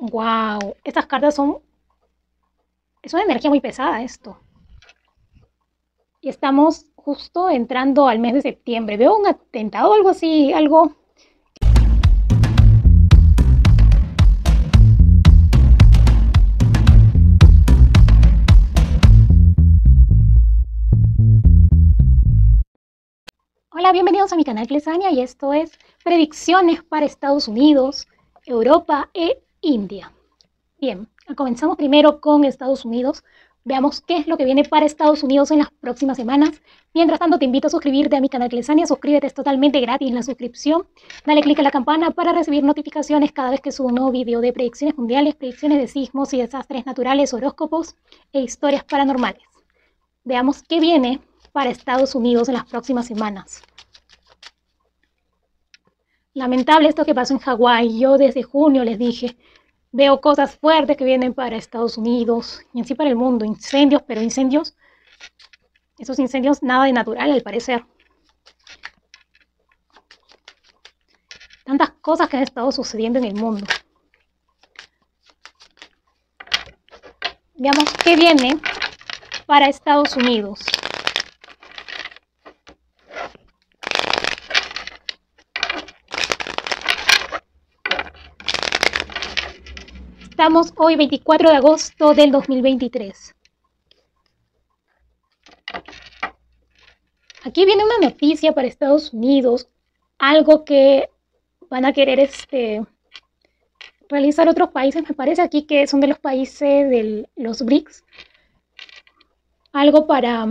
Wow, estas cartas son... Es una energía muy pesada esto. Y estamos justo entrando al mes de septiembre. Veo un atentado o algo así, algo... Hola, bienvenidos a mi canal Clesania y esto es predicciones para Estados Unidos, Europa e India. Bien, comenzamos primero con Estados Unidos. Veamos qué es lo que viene para Estados Unidos en las próximas semanas. Mientras tanto, te invito a suscribirte a mi canal Clesania. Suscríbete, es totalmente gratis la suscripción. Dale click a la campana para recibir notificaciones cada vez que subo un nuevo video de predicciones mundiales, predicciones de sismos y desastres naturales, horóscopos e historias paranormales. Veamos qué viene para Estados Unidos en las próximas semanas. Lamentable esto que pasó en Hawái. Yo desde junio les dije, veo cosas fuertes que vienen para Estados Unidos y en sí para el mundo. Incendios, pero incendios, esos incendios nada de natural al parecer. Tantas cosas que han estado sucediendo en el mundo. Veamos qué viene para Estados Unidos. Estamos hoy 24 de agosto del 2023. Aquí viene una noticia para Estados Unidos, algo que van a querer realizar otros países, me parece aquí que son de los países de los BRICS, algo para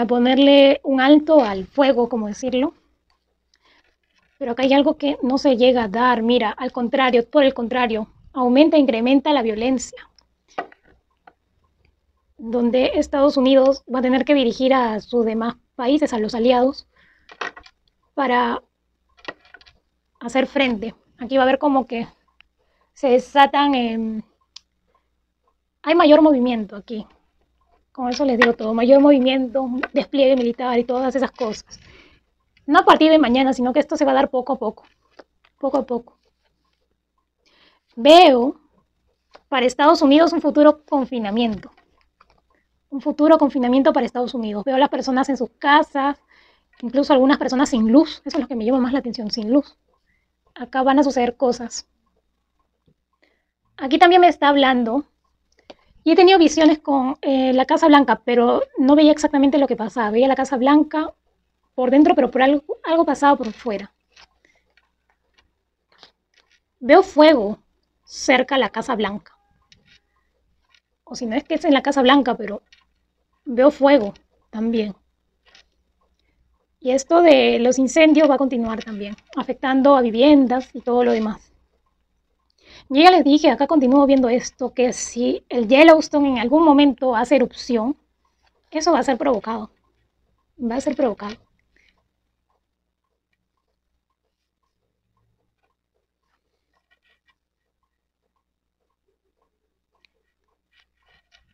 ponerle un alto al fuego, como decirlo. Pero acá hay algo que no se llega a dar, mira, al contrario, por el contrario, aumenta e incrementa la violencia, donde Estados Unidos va a tener que dirigir a sus demás países, a los aliados, para hacer frente. Aquí va a haber como que se desatan, hay mayor movimiento aquí, con eso les digo todo, mayor movimiento, despliegue militar y todas esas cosas. No a partir de mañana, sino que esto se va a dar poco a poco, poco a poco. Veo para Estados Unidos un futuro confinamiento para Estados Unidos. Veo a las personas en sus casas, incluso algunas personas sin luz, eso es lo que me llama más la atención, sin luz. Acá van a suceder cosas. Aquí también me está hablando, y he tenido visiones con la Casa Blanca, pero no veía exactamente lo que pasaba. Veía la Casa Blanca por dentro, pero por algo pasaba por fuera. Veo fuego cerca de la Casa Blanca. O si no es que es en la Casa Blanca, pero veo fuego también. Y esto de los incendios va a continuar también, afectando a viviendas y todo lo demás. Yo ya les dije, acá continúo viendo esto, que si el Yellowstone en algún momento hace erupción, eso va a ser provocado. Va a ser provocado.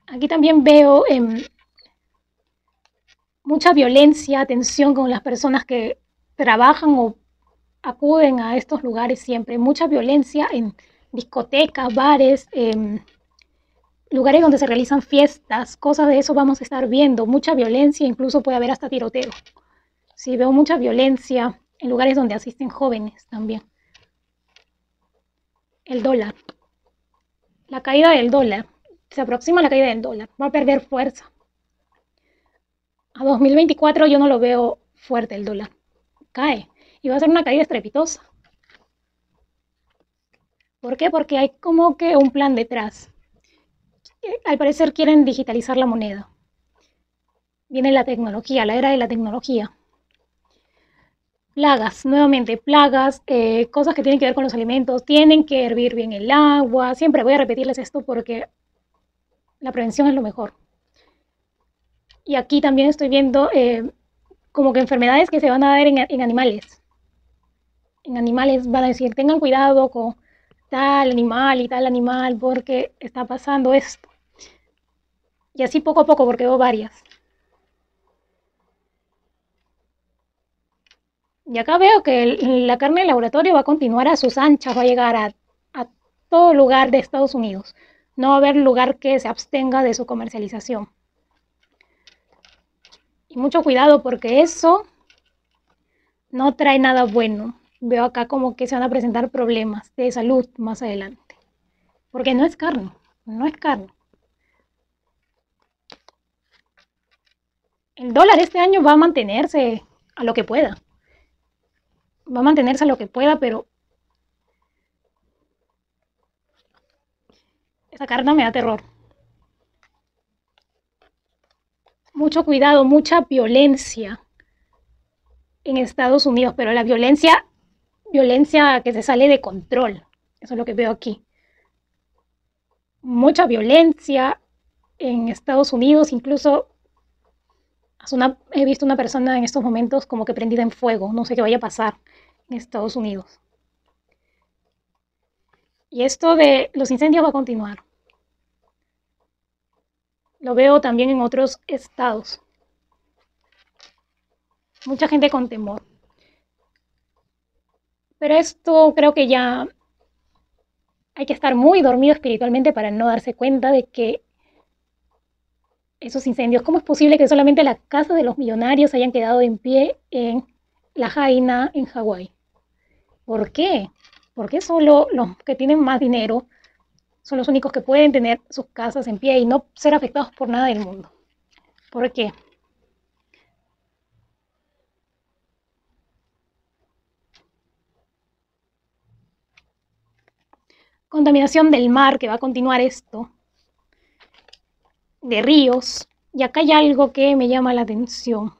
Aquí también veo mucha violencia, tensión con las personas que trabajan o acuden a estos lugares siempre. Mucha violencia en discotecas, bares, lugares donde se realizan fiestas, cosas de eso vamos a estar viendo. Mucha violencia, incluso puede haber hasta tiroteo. Sí, veo mucha violencia en lugares donde asisten jóvenes también. El dólar. La caída del dólar. Se aproxima la caída del dólar. Va a perder fuerza. A 2024 yo no lo veo fuerte el dólar. Cae. Y va a ser una caída estrepitosa. ¿Por qué? Porque hay como que un plan detrás. Al parecer quieren digitalizar la moneda. Viene la tecnología, la era de la tecnología. Plagas, nuevamente, plagas, cosas que tienen que ver con los alimentos, tienen que hervir bien el agua. Siempre voy a repetirles esto porque la prevención es lo mejor. Y aquí también estoy viendo como que enfermedades que se van a dar en animales. En animales van a decir, tengan cuidado con tal animal porque está pasando esto. Y así poco a poco porque veo varias. Y acá veo que la carne de laboratorio va a continuar a sus anchas, va a llegar a todo lugar de Estados Unidos. No va a haber lugar que se abstenga de su comercialización. Y mucho cuidado porque eso no trae nada bueno. Veo acá como que se van a presentar problemas de salud más adelante. Porque no es carne, no es carne. El dólar este año va a mantenerse a lo que pueda. Va a mantenerse a lo que pueda, pero esa carta me da terror. Mucho cuidado, mucha violencia en Estados Unidos, pero la violencia que se sale de control. Eso es lo que veo aquí. Mucha violencia en Estados Unidos, incluso he visto una persona en estos momentos como que prendida en fuego. No sé qué vaya a pasar en Estados Unidos. Y esto de los incendios va a continuar. Lo veo también en otros estados. Mucha gente con temor. Pero esto creo que ya hay que estar muy dormido espiritualmente para no darse cuenta de que esos incendios, ¿cómo es posible que solamente la casa de los millonarios hayan quedado en pie en La Jaina, en Hawái? ¿Por qué? ¿Por qué solo los que tienen más dinero son los únicos que pueden tener sus casas en pie y no ser afectados por nada del mundo? ¿Por qué? Contaminación del mar, que va a continuar esto, de ríos. Y acá hay algo que me llama la atención.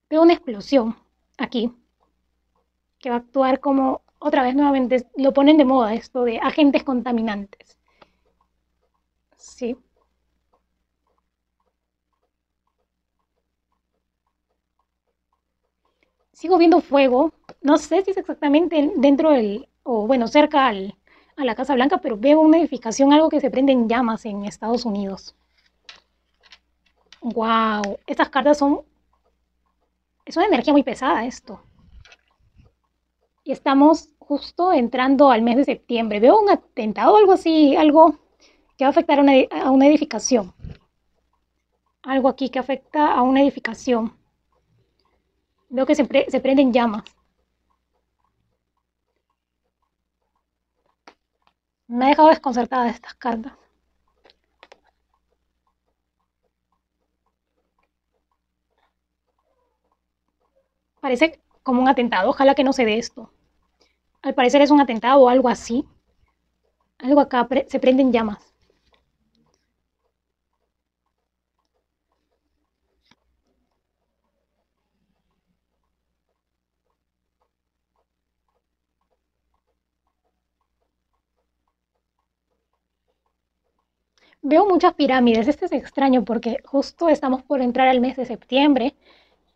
Veo una explosión aquí, que va a actuar como, otra vez nuevamente, lo ponen de moda esto de agentes contaminantes. Sí. Sigo viendo fuego, no sé si es exactamente dentro del, o bueno, a la Casa Blanca, pero veo una edificación, algo que se prende en llamas en Estados Unidos. Wow, estas cartas es una energía muy pesada esto. Y estamos justo entrando al mes de septiembre. Veo un atentado o algo así, algo que va a afectar a una edificación. Algo aquí que afecta a una edificación. Veo que se prenden llamas. Me ha dejado desconcertada estas cartas. Parece como un atentado. Ojalá que no se dé esto. Al parecer es un atentado o algo así. Algo acá se prenden llamas. Veo muchas pirámides. Este es extraño porque justo estamos por entrar al mes de septiembre,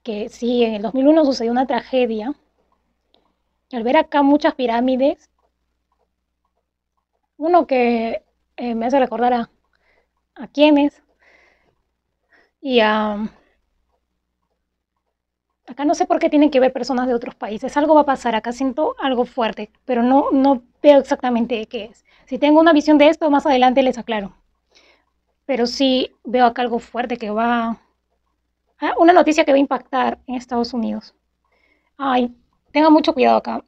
que sí, en el 2001 sucedió una tragedia. Y al ver acá muchas pirámides, uno que me hace recordar a quiénes y acá no sé por qué tienen que ver personas de otros países. Algo va a pasar, acá siento algo fuerte, pero no veo exactamente qué es. Si tengo una visión de esto, más adelante les aclaro. Pero sí veo acá algo fuerte que va. Una noticia que va a impactar en Estados Unidos. Ay, tenga mucho cuidado acá.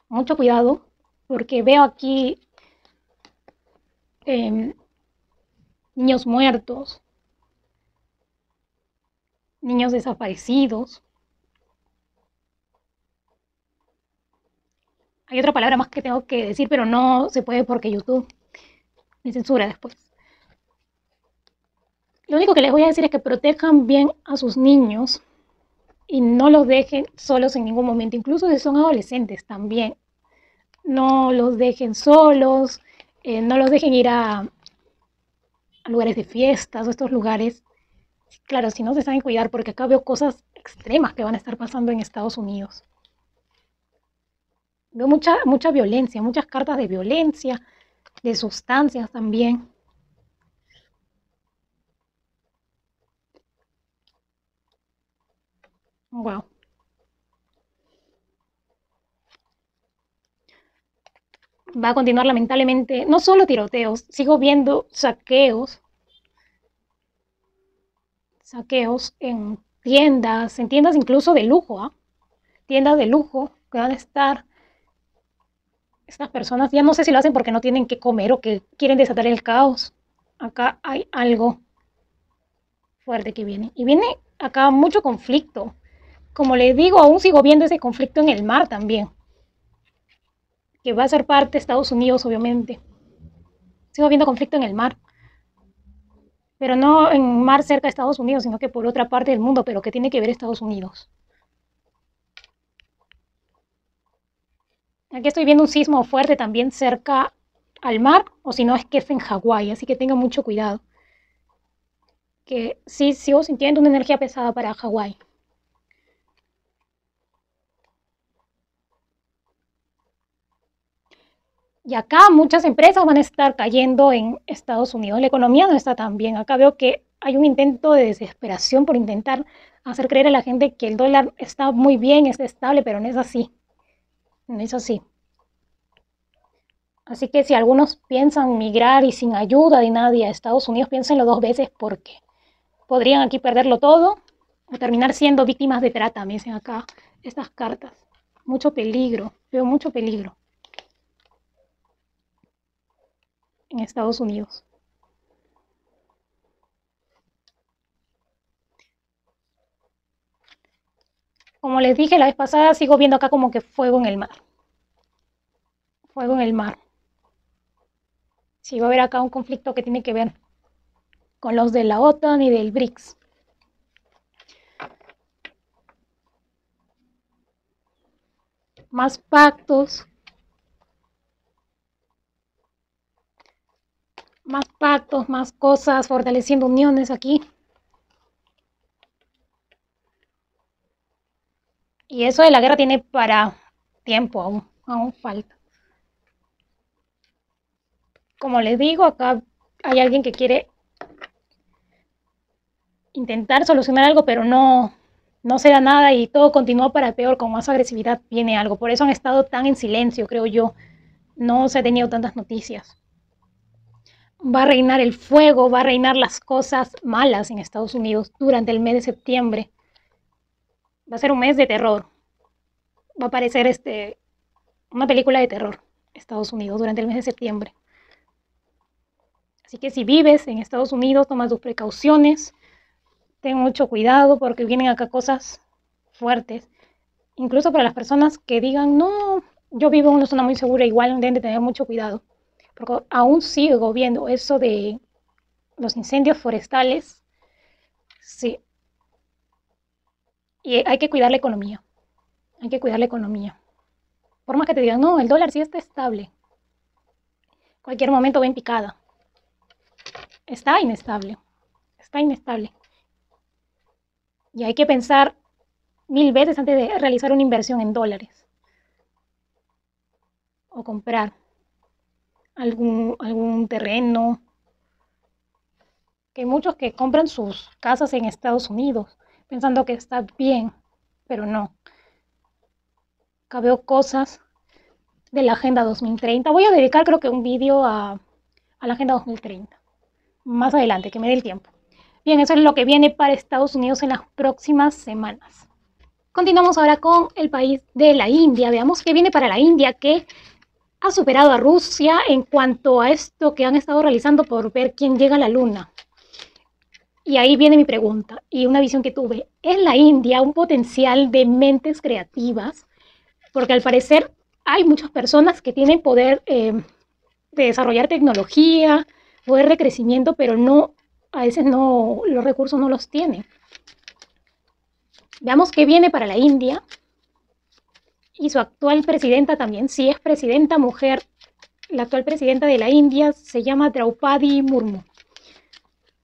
Mucho cuidado, porque veo aquí eh, niños muertos, niños desaparecidos. Hay otra palabra más que tengo que decir, pero no se puede porque YouTube me censura después. Lo único que les voy a decir es que protejan bien a sus niños y no los dejen solos en ningún momento, incluso si son adolescentes también. No los dejen solos, no los dejen ir a lugares de fiestas o estos lugares. Claro, si no se saben cuidar, porque acá veo cosas extremas que van a estar pasando en Estados Unidos. Veo mucha violencia, muchas cartas de violencia, de sustancias también. Wow. Va a continuar lamentablemente, no solo tiroteos, sigo viendo saqueos en tiendas incluso de lujo, ¿ah? Tiendas de lujo que van a estar, estas personas ya no sé si lo hacen porque no tienen que comer o que quieren desatar el caos. Acá hay algo fuerte que viene. Y viene acá mucho conflicto. Como les digo, aún sigo viendo ese conflicto en el mar también, que va a ser parte de Estados Unidos, obviamente. Sigo viendo conflicto en el mar, pero no en mar cerca de Estados Unidos, sino que por otra parte del mundo, pero que tiene que ver Estados Unidos. Aquí estoy viendo un sismo fuerte también cerca al mar, o si no es que es en Hawái, así que tengan mucho cuidado. Que sí sigo sintiendo una energía pesada para Hawái. Y acá muchas empresas van a estar cayendo en Estados Unidos. La economía no está tan bien. Acá veo que hay un intento de desesperación por intentar hacer creer a la gente que el dólar está muy bien, está estable, pero no es así. No es así. Así que si algunos piensan migrar y sin ayuda de nadie a Estados Unidos, piénsenlo dos veces porque podrían aquí perderlo todo o terminar siendo víctimas de trata, me dicen acá estas cartas. Mucho peligro, veo mucho peligro en Estados Unidos. Como les dije la vez pasada, sigo viendo acá como que fuego en el mar. Fuego en el mar. Sí, va a haber acá un conflicto que tiene que ver con los de la OTAN y del BRICS. Más pactos, más cosas, fortaleciendo uniones aquí. Y eso de la guerra tiene para tiempo aún falta. Como les digo, acá hay alguien que quiere intentar solucionar algo, pero no se da nada y todo continúa para peor, con más agresividad viene algo. Por eso han estado tan en silencio, creo yo. No se ha tenido tantas noticias. Va a reinar el fuego, va a reinar las cosas malas en Estados Unidos durante el mes de septiembre. Va a ser un mes de terror. Va a aparecer una película de terror Estados Unidos durante el mes de septiembre. Así que si vives en Estados Unidos, toma tus precauciones, ten mucho cuidado porque vienen acá cosas fuertes. Incluso para las personas que digan, no, yo vivo en una zona muy segura, igual deben de tener mucho cuidado. Porque aún sigo viendo eso de los incendios forestales. Sí. Y hay que cuidar la economía. Hay que cuidar la economía. Por más que te digan, no, el dólar sí está estable. Cualquier momento ven picada. Está inestable. Está inestable. Y hay que pensar 1000 veces antes de realizar una inversión en dólares. O comprar algún terreno. Que hay muchos que compran sus casas en Estados Unidos pensando que está bien, pero no. Acá veo cosas de la Agenda 2030. Voy a dedicar creo que un vídeo a la Agenda 2030. Más adelante, que me dé el tiempo. Bien, eso es lo que viene para Estados Unidos en las próximas semanas. Continuamos ahora con el país de la India. Veamos qué viene para la India, que ha superado a Rusia en cuanto a esto que han estado realizando por ver quién llega a la luna. Y ahí viene mi pregunta y una visión que tuve. ¿Es la India un potencial de mentes creativas? Porque al parecer hay muchas personas que tienen poder de desarrollar tecnología, poder de crecimiento, pero no, a veces no, los recursos no los tienen. Veamos qué viene para la India y su actual presidenta también, si es presidenta mujer, la actual presidenta de la India se llama Draupadi Murmu.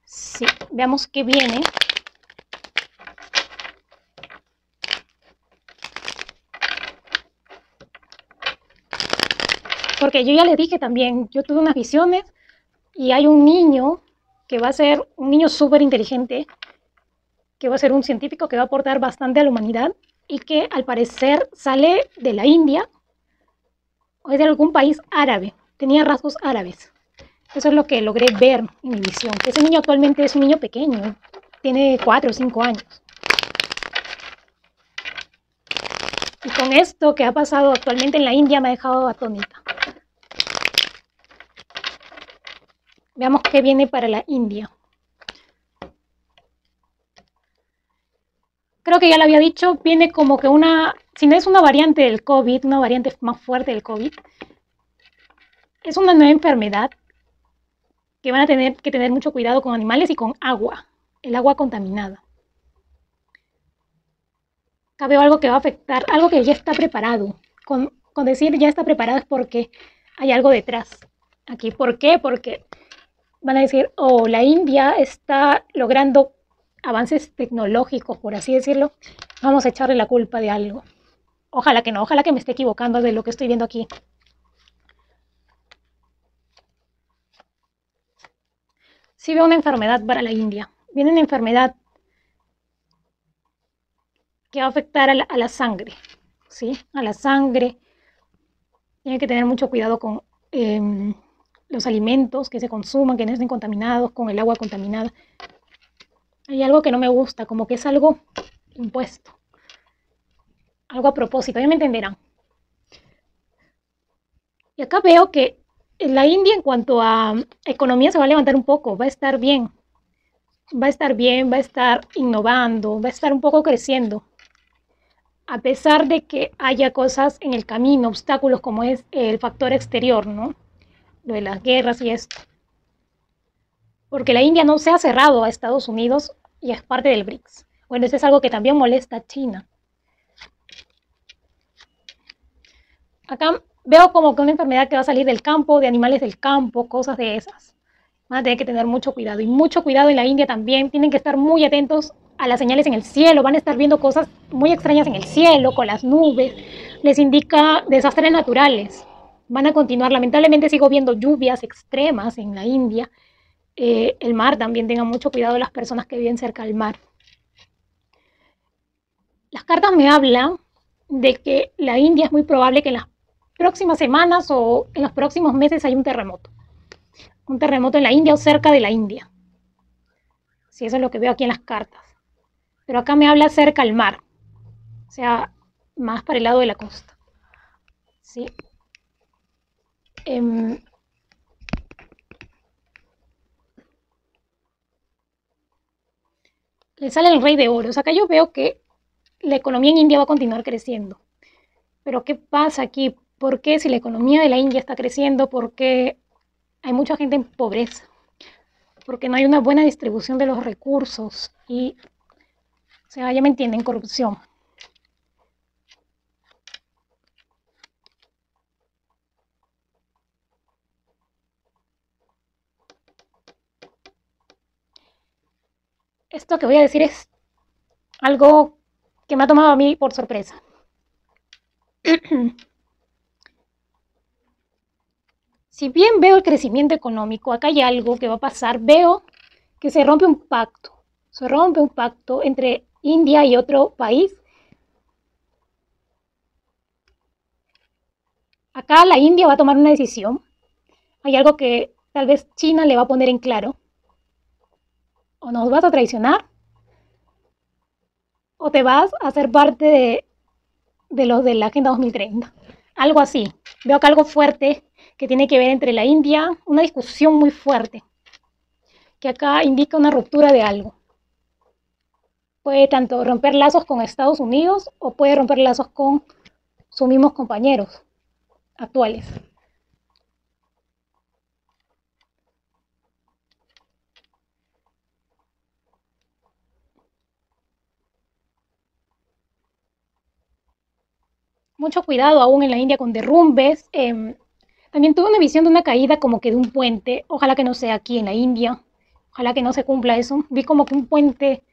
Sí, veamos qué viene. Porque yo ya les dije también, yo tuve unas visiones y hay un niño que va a ser un niño súper inteligente que va a ser un científico que va a aportar bastante a la humanidad y que al parecer sale de la India o es de algún país árabe, tenía rasgos árabes. Eso es lo que logré ver en mi visión, que ese niño actualmente es un niño pequeño, tiene 4 o 5 años. Y con esto que ha pasado actualmente en la India me ha dejado atónita. Veamos qué viene para la India. Creo que ya lo había dicho, viene como que si no es una variante del COVID, una variante más fuerte del COVID, es una nueva enfermedad que van a tener que tener mucho cuidado con animales y con agua, el agua contaminada. Acá veo algo que va a afectar, algo que ya está preparado. Con decir ya está preparado es porque hay algo detrás. Aquí, ¿por qué? Porque van a decir, la India está logrando avances tecnológicos, por así decirlo, vamos a echarle la culpa de algo. Ojalá que no, ojalá que me esté equivocando de lo que estoy viendo aquí. Sí veo una enfermedad para la India. Viene una enfermedad que va a afectar a la sangre, ¿sí? A la sangre. Tiene que tener mucho cuidado con los alimentos que se consuman, que no estén contaminados, con el agua contaminada. Hay algo que no me gusta, como que es algo impuesto, algo a propósito, ya me entenderán. Y acá veo que en la India en cuanto a economía se va a levantar un poco, va a estar bien, va a estar bien, va a estar innovando, va a estar un poco creciendo. A pesar de que haya cosas en el camino, obstáculos como es el factor exterior, ¿no? Lo de las guerras y esto. Porque la India no se ha cerrado a Estados Unidos y es parte del BRICS. Bueno, eso es algo que también molesta a China. Acá veo como que una enfermedad que va a salir del campo, de animales del campo, cosas de esas. Van a tener que tener mucho cuidado. Y mucho cuidado en la India también. Tienen que estar muy atentos a las señales en el cielo. Van a estar viendo cosas muy extrañas en el cielo, con las nubes. Les indica desastres naturales. Van a continuar. Lamentablemente sigo viendo lluvias extremas en la India. El mar también, tengan mucho cuidado las personas que viven cerca del mar. Las cartas me hablan de que la India es muy probable que en las próximas semanas o en los próximos meses haya un terremoto. Un terremoto en la India o cerca de la India. Sí, eso es lo que veo aquí en las cartas. Pero acá me habla cerca al mar. O sea, más para el lado de la costa. ¿Sí? Le sale el rey de oros. Acá yo veo que la economía en India va a continuar creciendo. Pero ¿qué pasa aquí? ¿Por qué si la economía de la India está creciendo? ¿Por qué hay mucha gente en pobreza? Porque no hay una buena distribución de los recursos y, o sea, ya me entienden, corrupción. Esto que voy a decir es algo que me ha tomado a mí por sorpresa. Si bien veo el crecimiento económico, acá hay algo que va a pasar. Veo que se rompe un pacto. Se rompe un pacto entre India y otro país. Acá la India va a tomar una decisión. Hay algo que tal vez China le va a poner en claro. O nos vas a traicionar o te vas a hacer parte de los de la Agenda 2030. Algo así. Veo acá algo fuerte que tiene que ver entre la India, una discusión muy fuerte, que acá indica una ruptura de algo. Puede tanto romper lazos con Estados Unidos o puede romper lazos con sus mismos compañeros actuales. Mucho cuidado aún en la India con derrumbes. También tuve una visión de una caída como que de un puente. Ojalá que no sea aquí en la India. Ojalá que no se cumpla eso. Vi como que un puente,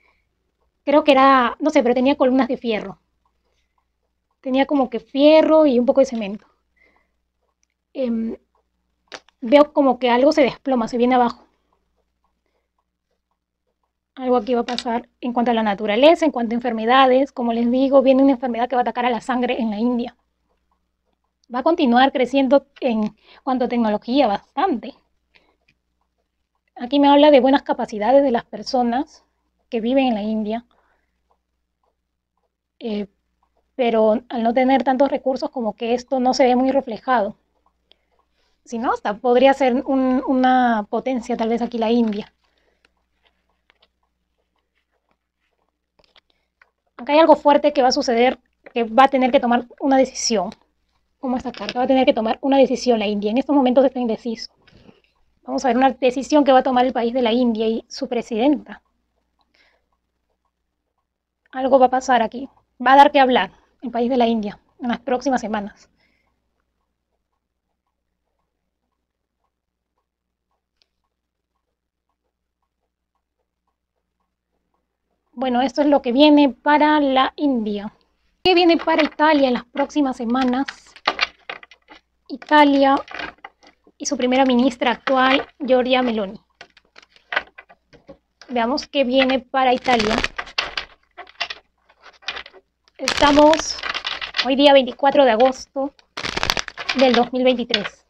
creo que era, no sé, pero tenía columnas de fierro. Tenía como que fierro y un poco de cemento. Eh, Veo como que algo se desploma, se viene abajo. Algo aquí va a pasar en cuanto a la naturaleza, en cuanto a enfermedades. Como les digo, viene una enfermedad que va a atacar a la sangre en la India. Va a continuar creciendo en cuanto a tecnología bastante. Aquí me habla de buenas capacidades de las personas que viven en la India, eh, pero al no tener tantos recursos como que esto no se ve muy reflejado. Si no, hasta podría ser una potencia tal vez aquí la India. Acá hay algo fuerte que va a suceder, que va a tener que tomar una decisión. Como esta carta, va a tener que tomar una decisión la India. En estos momentos está indeciso. Vamos a ver una decisión que va a tomar el país de la India y su presidenta. Algo va a pasar aquí. Va a dar que hablar el país de la India en las próximas semanas. Bueno, esto es lo que viene para la India. ¿Qué viene para Italia en las próximas semanas? Italia y su primera ministra actual, Giorgia Meloni. Veamos qué viene para Italia. Estamos hoy día 24 de agosto del 2023.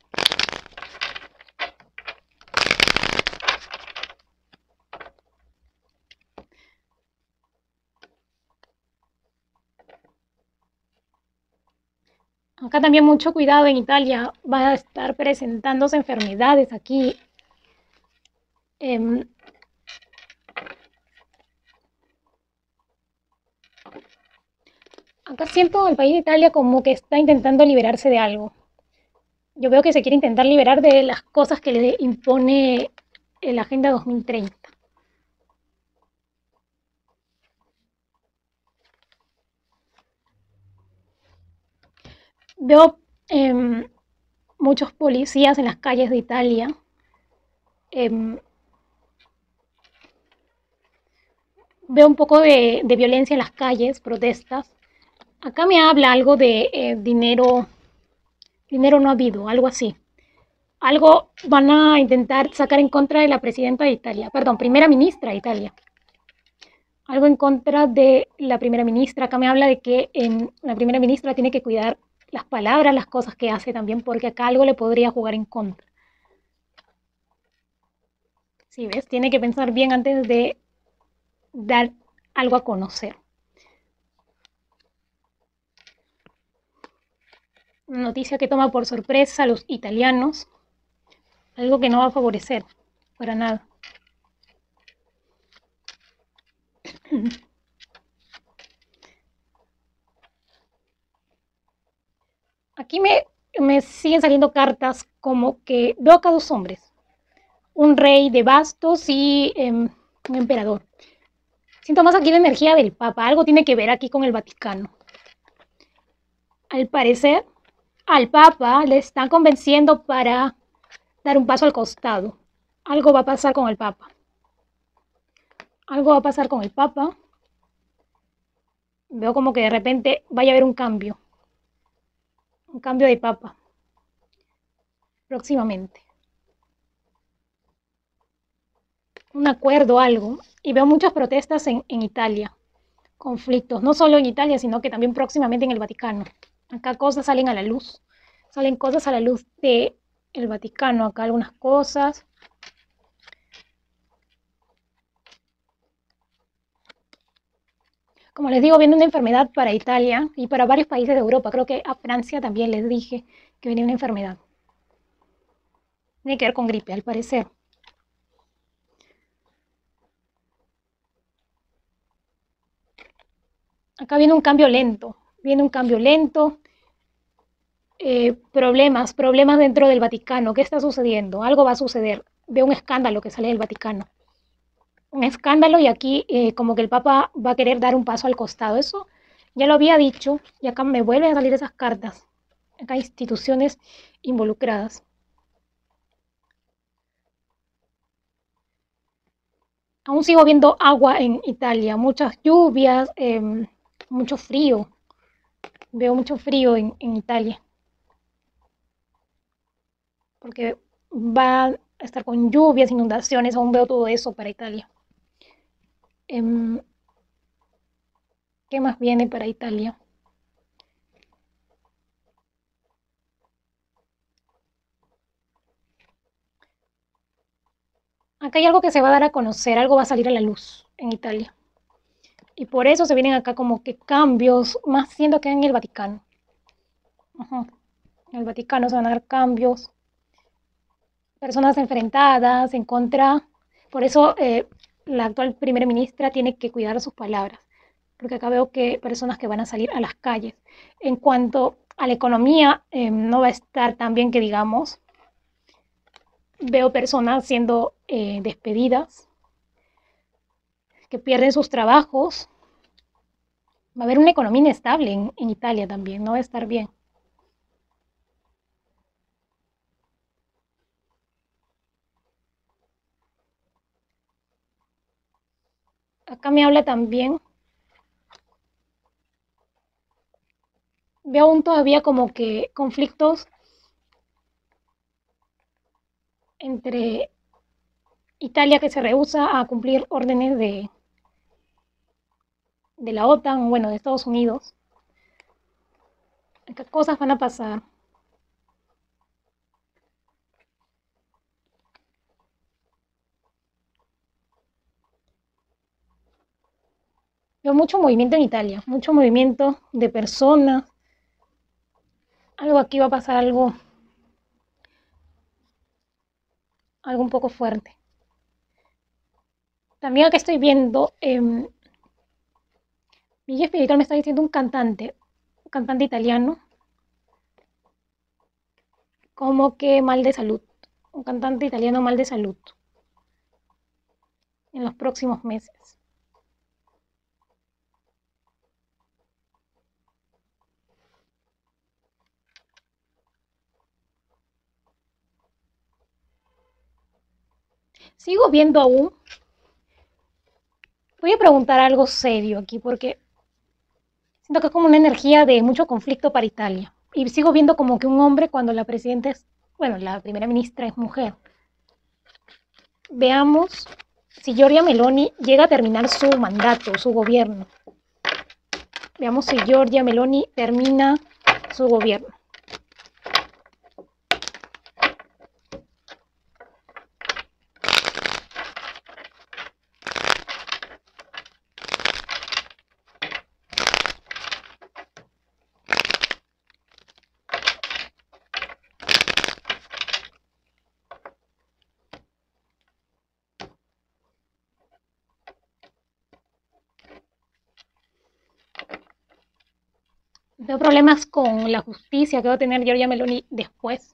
Acá también mucho cuidado en Italia. Van a estar presentándose enfermedades aquí. Acá siento el país de Italia como que está intentando liberarse de algo. Yo veo que se quiere intentar liberar de las cosas que le impone la Agenda 2030. Veo muchos policías en las calles de Italia. Veo un poco de violencia en las calles, protestas. Acá me habla algo de dinero no habido, algo así. Algo van a intentar sacar en contra de la presidenta de Italia, perdón, primera ministra de Italia. Algo en contra de la primera ministra. Acá me habla de que la primera ministra tiene que cuidar las palabras, las cosas que hace también, porque acá algo le podría jugar en contra. ¿Sí ves? Tiene que pensar bien antes de dar algo a conocer. Una noticia que toma por sorpresa a los italianos, algo que no va a favorecer para nada. Aquí me siguen saliendo cartas como que veo acá dos hombres, un rey de bastos y un emperador. Siento más aquí la energía del Papa, algo tiene que ver aquí con el Vaticano. Al parecer, al Papa le están convenciendo para dar un paso al costado. Algo va a pasar con el Papa. Algo va a pasar con el Papa. Veo como que de repente vaya a haber un cambio. Un cambio de Papa. Próximamente. Un acuerdo, algo. Y veo muchas protestas en Italia. Conflictos, no solo en Italia, sino que también próximamente en el Vaticano. Acá cosas salen a la luz. Salen cosas a la luz de el Vaticano. Acá algunas cosas. Como les digo, viene una enfermedad para Italia y para varios países de Europa. Creo que a Francia también les dije que venía una enfermedad. Tiene que ver con gripe, al parecer. Acá viene un cambio lento. Viene un cambio lento. Problemas dentro del Vaticano. ¿Qué está sucediendo? Algo va a suceder. Veo un escándalo que sale del Vaticano. Un escándalo y aquí como que el Papa va a querer dar un paso al costado. Eso ya lo había dicho y acá me vuelven a salir esas cartas. Acá hay instituciones involucradas. Aún sigo viendo agua en Italia, muchas lluvias, mucho frío. Veo mucho frío en Italia. Porque va a estar con lluvias, inundaciones, aún veo todo eso para Italia. Em, ¿Qué más viene para Italia? Acá hay algo que se va a dar a conocer, algo va a salir a la luz en Italia. Y por eso se vienen acá como que cambios, más siendo que en el Vaticano. Ajá. En el Vaticano se van a dar cambios, personas enfrentadas en contra. Por eso la actual primera ministra tiene que cuidar sus palabras, porque acá veo que personas que van a salir a las calles. En cuanto a la economía, no va a estar tan bien que digamos. Veo personas siendo despedidas, que pierden sus trabajos. Va a haber una economía inestable en Italia también, no va a estar bien. Acá me habla también, veo aún todavía como que conflictos entre Italia que se rehúsa a cumplir órdenes de la OTAN, bueno, de Estados Unidos. ¿Qué cosas van a pasar? Veo mucho movimiento en Italia, mucho movimiento de personas. Algo aquí va a pasar, algo un poco fuerte. También acá estoy viendo, mi guía espiritual me está diciendo un cantante italiano, como que mal de salud, un cantante italiano mal de salud en los próximos meses. Sigo viendo aún, voy a preguntar algo serio aquí porque siento que es como una energía de mucho conflicto para Italia. Y sigo viendo como que un hombre cuando la presidenta es, bueno, la primera ministra es mujer. Veamos si Giorgia Meloni llega a terminar su mandato, su gobierno. Veamos si Giorgia Meloni termina su gobierno. Veo problemas con la justicia que va a tener Giorgia Meloni después.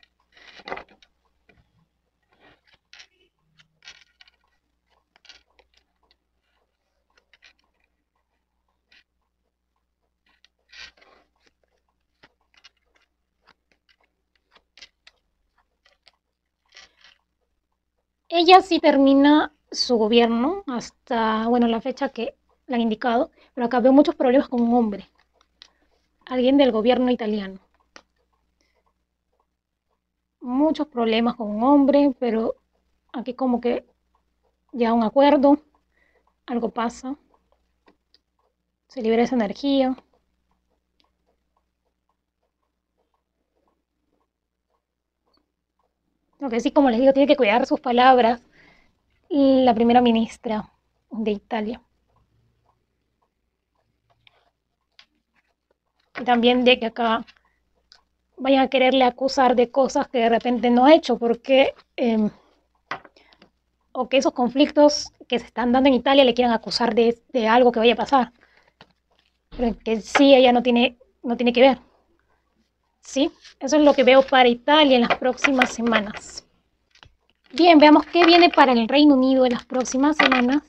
Ella sí termina su gobierno hasta, bueno, la fecha que le han indicado, pero acá veo muchos problemas con un hombre, alguien del gobierno italiano. Muchos problemas con un hombre, pero aquí como que llega a un acuerdo, algo pasa, se libera esa energía. Lo que sí, como les digo, tiene que cuidar sus palabras la primera ministra de Italia. Y también de que acá vayan a quererle acusar de cosas que de repente no ha hecho, porque o que esos conflictos que se están dando en Italia le quieran acusar de algo que vaya a pasar, pero que sí ella no tiene que ver. Sí, eso es lo que veo para Italia en las próximas semanas. Bien, veamos qué viene para el Reino Unido en las próximas semanas.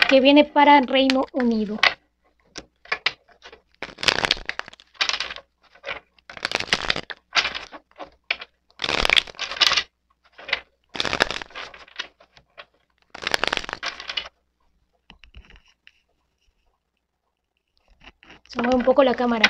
¿Qué viene para el Reino Unido? Se mueve un poco la cámara.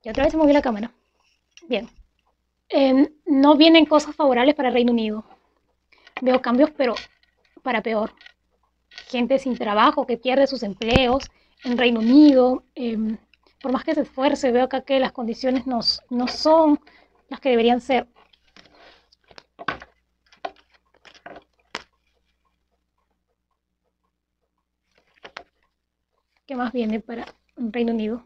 Y otra vez se movió la cámara. Bien. No vienen cosas favorables para el Reino Unido. Veo cambios, pero para peor. Gente sin trabajo que pierde sus empleos en Reino Unido. Por más que se esfuerce, veo acá que las condiciones no son las que deberían ser. ¿Qué más viene para el Reino Unido?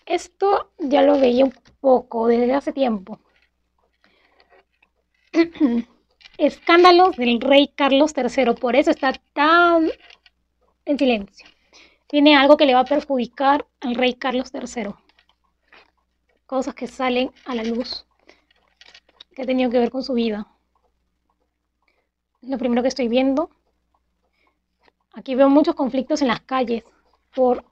Esto ya lo veía un poco desde hace tiempo. Escándalos del rey Carlos III, por eso está tan en silencio. Tiene algo que le va a perjudicar al rey Carlos III. Cosas que salen a la luz, que ha tenido que ver con su vida. Lo primero que estoy viendo. Aquí veo muchos conflictos en las calles por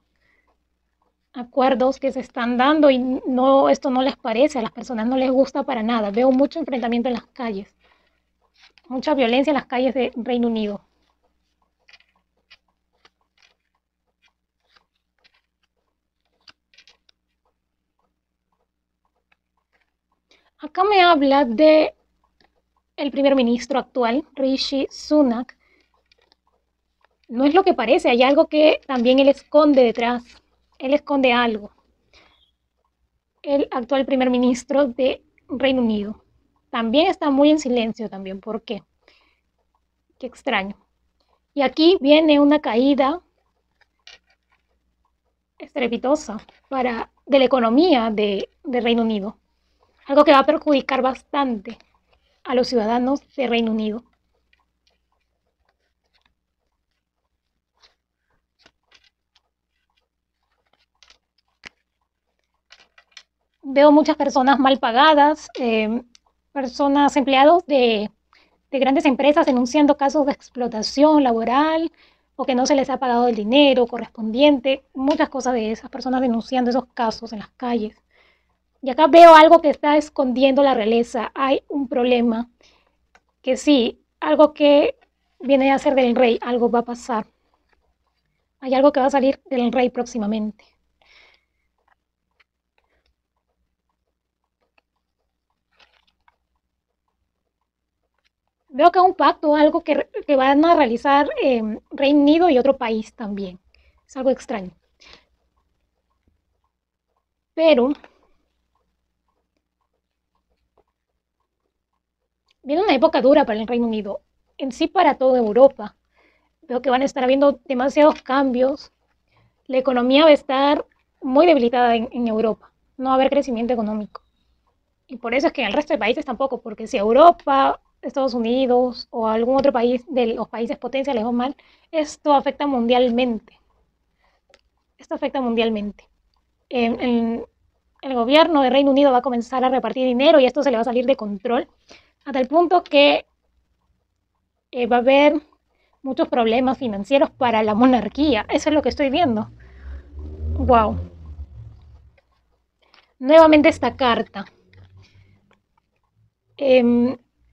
acuerdos que se están dando y esto no les parece, a las personas no les gusta para nada. Veo mucho enfrentamiento en las calles, mucha violencia en las calles de Reino Unido. Acá me habla de el primer ministro actual, Rishi Sunak. No es lo que parece, hay algo que también él esconde detrás. Él esconde algo. El actual primer ministro de Reino Unido también está muy en silencio también. ¿Por qué? Qué extraño. Y aquí viene una caída estrepitosa de la economía de Reino Unido. Algo que va a perjudicar bastante a los ciudadanos de Reino Unido. Veo muchas personas mal pagadas, personas empleados de grandes empresas denunciando casos de explotación laboral o que no se les ha pagado el dinero correspondiente, muchas cosas de esas personas denunciando esos casos en las calles. Y acá veo algo que está escondiendo la realeza, hay un problema que sí, algo que viene a ser del rey, algo va a pasar. Hay algo que va a salir del rey próximamente. Veo acá un pacto, algo que van a realizar Reino Unido y otro país también. Es algo extraño. Pero viene una época dura para el Reino Unido, en sí para toda Europa. Veo que van a estar habiendo demasiados cambios. La economía va a estar muy debilitada en Europa. No va a haber crecimiento económico. Y por eso es que en el resto de países tampoco, porque si Europa, Estados Unidos o algún otro país de los países potencia les va mal, esto afecta mundialmente. Esto afecta mundialmente. El gobierno de Reino Unido va a comenzar a repartir dinero y esto se le va a salir de control, hasta el punto que va a haber muchos problemas financieros para la monarquía. Eso es lo que estoy viendo. Wow. Nuevamente esta carta.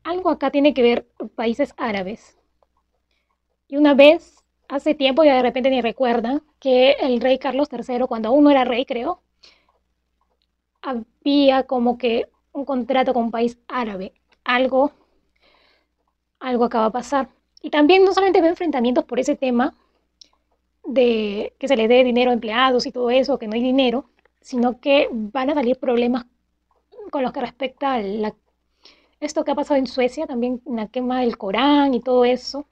Algo acá tiene que ver con países árabes. Y una vez, hace tiempo, ya de repente ni recuerda, que el rey Carlos III, cuando aún no era rey, creo, había como que un contrato con un país árabe. Algo acaba de pasar. Y también no solamente veo enfrentamientos por ese tema de que se le dé dinero a empleados y todo eso, que no hay dinero, sino que van a salir problemas con los que respecta a esto que ha pasado en Suecia, también la quema del Corán y todo eso.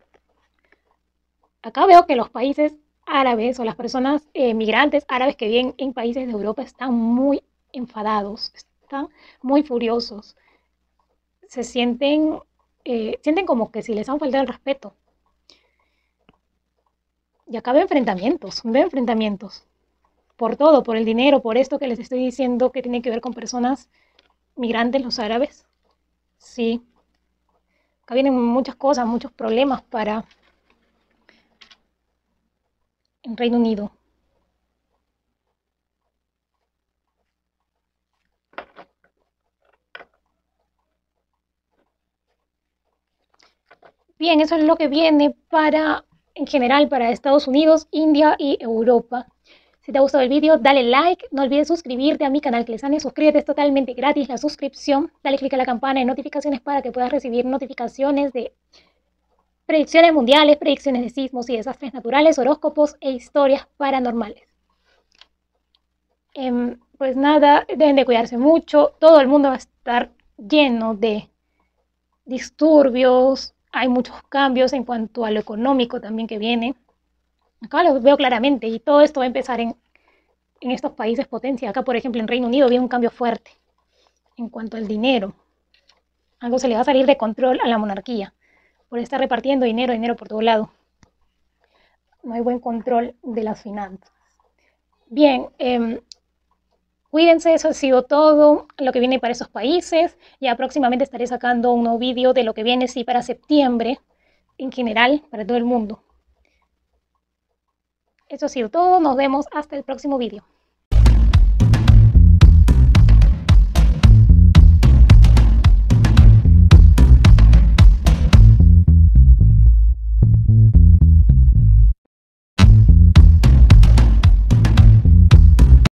Acá veo que los países árabes o las personas migrantes árabes que viven en países de Europa están muy enfadados, están muy furiosos. Se sienten como que si les han faltado el respeto. Y acá veo enfrentamientos. Por todo, por el dinero, por esto que les estoy diciendo que tiene que ver con personas migrantes, los árabes. Sí. Acá vienen muchas cosas, muchos problemas para el Reino Unido. Bien, eso es lo que viene en general para Estados Unidos, India y Europa. Si te ha gustado el vídeo, dale like, no olvides suscribirte a mi canal Clesania, suscríbete, es totalmente gratis la suscripción, dale click a la campana de notificaciones para que puedas recibir notificaciones de predicciones mundiales, predicciones de sismos y desastres naturales, horóscopos e historias paranormales. Pues nada, deben de cuidarse mucho, todo el mundo va a estar lleno de disturbios, hay muchos cambios en cuanto a lo económico también que viene. Acá lo veo claramente y todo esto va a empezar en estos países potencia. Acá, por ejemplo, en Reino Unido viene un cambio fuerte en cuanto al dinero. Algo se le va a salir de control a la monarquía por estar repartiendo dinero por todo lado. No hay buen control de las finanzas. Bien, cuídense, eso ha sido todo lo que viene para esos países. Ya próximamente estaré sacando un nuevo vídeo de lo que viene sí para septiembre, en general, para todo el mundo. Eso ha sido todo, nos vemos hasta el próximo vídeo.